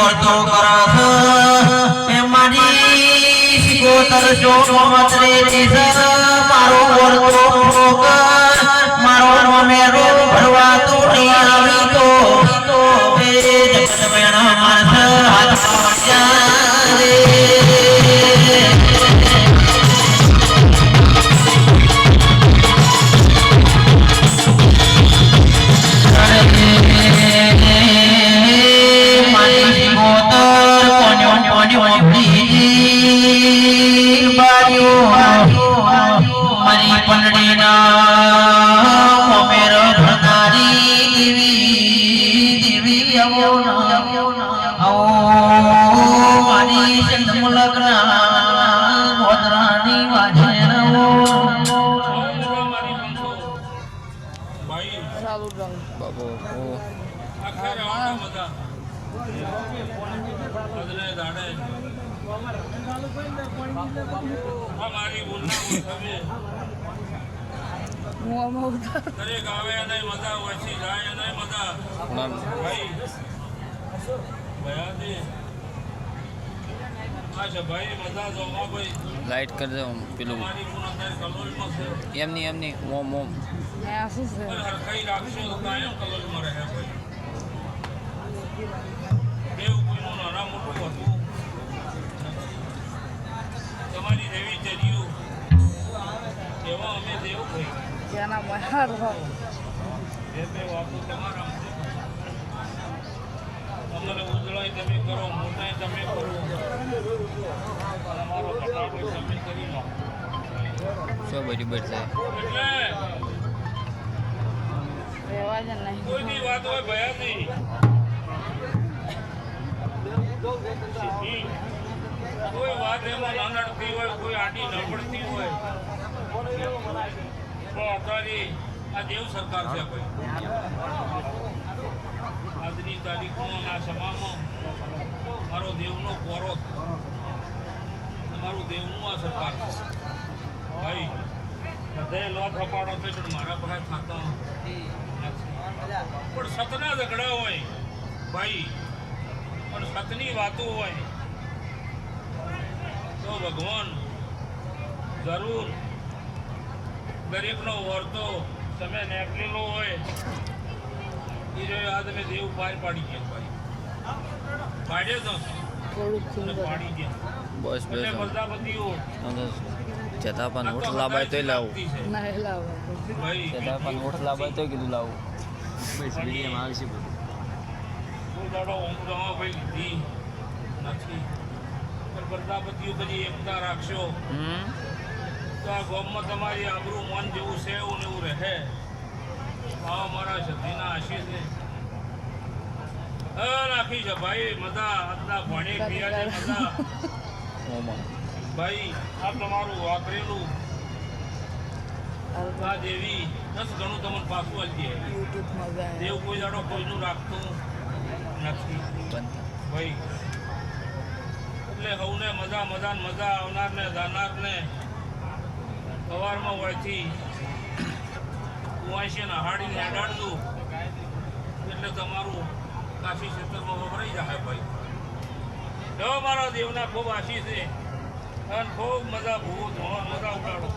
વર્તો કરસ એ મારી સિકોતર જો મતરે દીસર મારો વર્તો કર મારો મેરો ભરવા તો નહીં આવી તો એ જગત મેણા માસ હાથ પાડ્યા રે મારી પંડડીના મોમેર ભરનારી દેવી આવો મારી ચંદ્રમુલકના ગોધરાની વાજે બાબો हमारी बोलना दरेक आवे नहीं मजा वैसी जाए नहीं मजा भाई भया दे अच्छा भाई मजा जो भाई લાઈટ કરી દો પેલું हमारी गुणा कलोल में से એમની ઓમ ઓમ हर कई राक्षो कायम कलोल में रहे भाई देव कोई नो नाना मोटो હતું તમારી દેવી ચર્યું એવા અમે દેવ ભાઈ જેના મહાર હો એ બે વાતો તમારા અમને ઉજળાઈ તમે કરો મોટાઈ તમે કરો તમારો ઘટાડો તમે કરી લો શું બરાબર છે એટલે રહેવા જ નહીં કોઈની વાત હોય ભયા નહીં કોઈ વાત એમાં નાનડતી હોય કોઈ આડી નબળતી હોય પણ અત્યારે આ દેવ સરકાર છે ભાઈ આજની તારીખમાં આ સમામાં મારો દેવનો કોરો મારું દેવનું આ સરકાર છે ભાઈ બધે લો થપાડો છે પણ મારા પાસે થતો નથી પણ સતના ઝઘડા હોય ભાઈ પણ સતની વાતો હોય તો ભગવાન જરૂર દરેકનો વર્તો તમે નીકળેલો હોય એ જો આ તમે દેવ પાર પાડી ગયા ભાઈ પાડ્યો તો થોડુંક પાડી ગયા બસ એટલે બસ પ્રજાપતિઓ જતા પણ ઓઠ લાવાય તોય લાવું ના લાવે ભાઈ જતા પણ ઓઠ લાવાય તોય કીધું લાવું કોઈ દાડો ઊંઘવા ભાઈ લીધી નથી પણ પ્રજાપતિઓ બધી એકતા રાખશો તો આ ગામમાં તમારી આબરૂ મન જેવું છે એવું ને એવું રહે આ મારા સતીના આશીષ ને રાખી છે ભાઈ મજા આજના ભણે ક્રિયા છે મજા ઓમાં ભાઈ આ તમારું વાપરેલું આ દેવી 10 ગણું તમને પાછું આપી દે યુટ્યુબમાં જાય દેવ કોઈ દાડો કોઈનું રાખતું નથી ભાઈ એટલે સૌને મજા આવનારને જાનારને સવારમાં હોયથી કુવાશીને હાડીને અડાડતું એટલે તમારું કાશી ક્ષેત્રમાં વપરાઈ જાય ભાઈ એવો મારા દેવના ખૂબ આશીષ છે અને ખૂબ મજા ઉડાડો